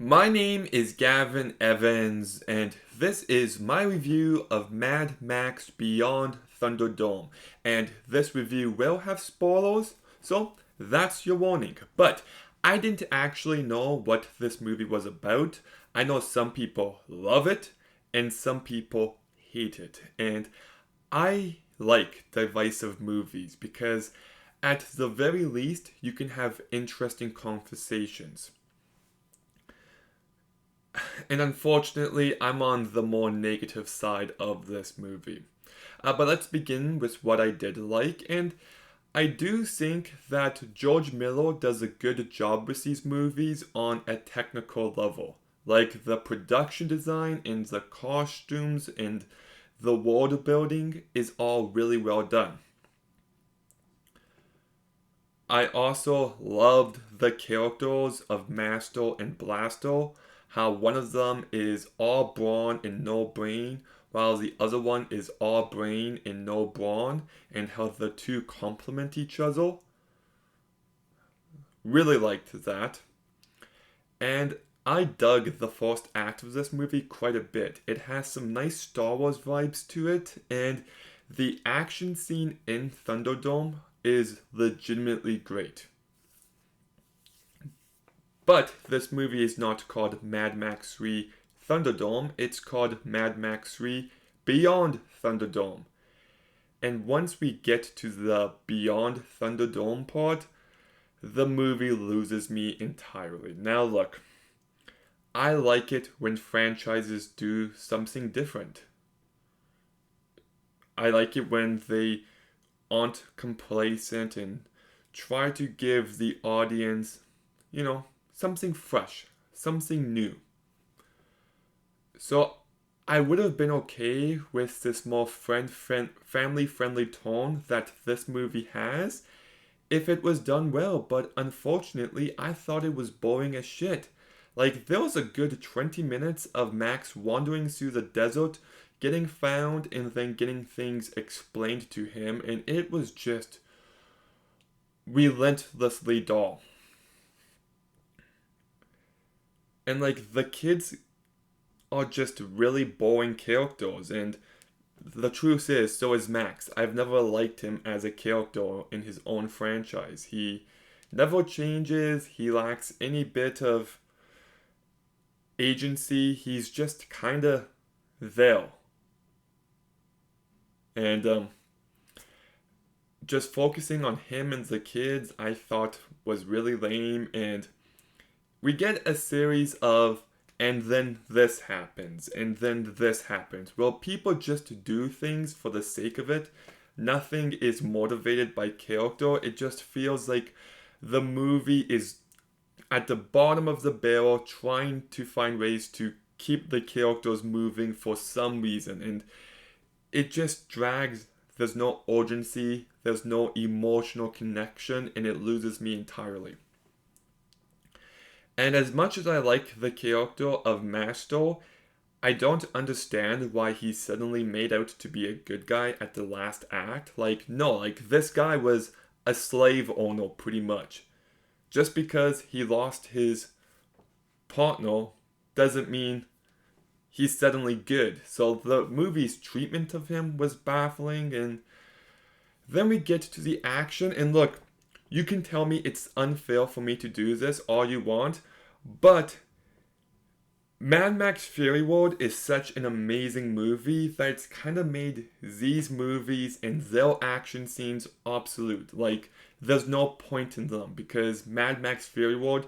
My name is Gavin Evans, and this is my review of Mad Max Beyond Thunderdome. And this review will have spoilers, so that's your warning. But I didn't actually know what this movie was about. I know some people love it, and some people hate it. And I like divisive movies because, at the very least, you can have interesting conversations. And unfortunately, I'm on the more negative side of this movie. But let's begin with what I did like, and I do think that George Miller does a good job with these movies on a technical level. Like the production design and the costumes and the world building is all really well done. I also loved the characters of Master and Blaster, how one of them is all brawn and no brain, while the other one is all brain and no brawn, and how the two complement each other. Really liked that. And I dug the first act of this movie quite a bit. It has some nice Star Wars vibes to it, and the action scene in Thunderdome is legitimately great. But this movie is not called Mad Max 3 Thunderdome, it's called Mad Max 3 Beyond Thunderdome. And once we get to the Beyond Thunderdome part, the movie loses me entirely. Now, look, I like it when franchises do something different. I like it when they aren't complacent and try to give the audience, something fresh, something new. So I would have been okay with this more family friendly tone that this movie has if it was done well, but unfortunately, I thought it was boring as shit. Like, there was a good 20 minutes of Max wandering through the desert, getting found, and then getting things explained to him, and it was just relentlessly dull. And, like, the kids are just really boring characters, and the truth is, so is Max. I've never liked him as a character in his own franchise. He never changes, he lacks any bit of agency, he's just kinda there. And just focusing on him and the kids, I thought was really lame. And we get a series of, and then this happens, and then this happens. Well, people just do things for the sake of it. Nothing is motivated by character. It just feels like the movie is at the bottom of the barrel trying to find ways to keep the characters moving for some reason. And it just drags. There's no urgency, there's no emotional connection, and it loses me entirely. And as much as I like the character of Master, I don't understand why he's suddenly made out to be a good guy at the last act. Like, no, like, this guy was a slave owner pretty much. Just because he lost his partner doesn't mean he's suddenly good. So the movie's treatment of him was baffling, and then we get to the action, and look, you can tell me it's unfair for me to do this all you want, but Mad Max Fury Road is such an amazing movie that it's kind of made these movies and their action scenes obsolete. Like, there's no point in them because Mad Max Fury Road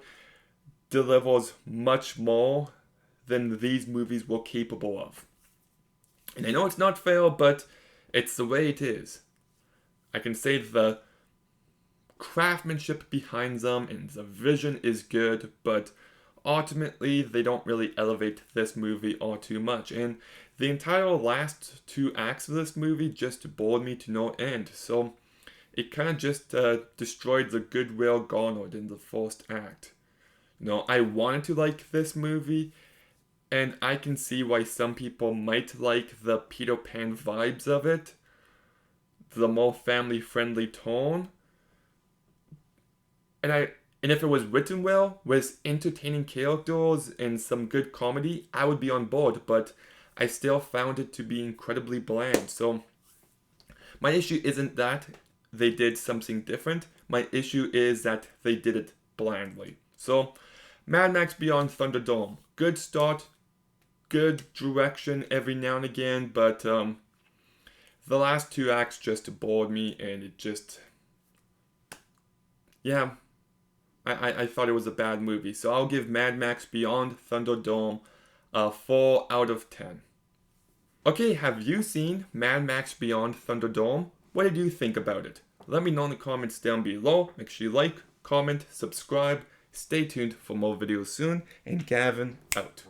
delivers much more than these movies were capable of. And I know it's not fair, but it's the way it is. I can say the craftsmanship behind them and the vision is good, but ultimately they don't really elevate this movie all too much. And the entire last two acts of this movie just bored me to no end. So it kind of just destroyed the goodwill garnered in the first act. I wanted to like this movie, and I can see why some people might like the Peter Pan vibes of it, the more family friendly tone. And And if it was written well, with entertaining characters and some good comedy, I would be on board, but I still found it to be incredibly bland. So my issue isn't that they did something different. My issue is that they did it blandly. So, Mad Max Beyond Thunderdome. Good start, good direction every now and again, but the last two acts just bored me, and it just, yeah, I thought it was a bad movie. So I'll give Mad Max Beyond Thunderdome a 4 out of 10. Okay, have you seen Mad Max Beyond Thunderdome? What did you think about it? Let me know in the comments down below. Make sure you like, comment, subscribe. Stay tuned for more videos soon. And Gavin out.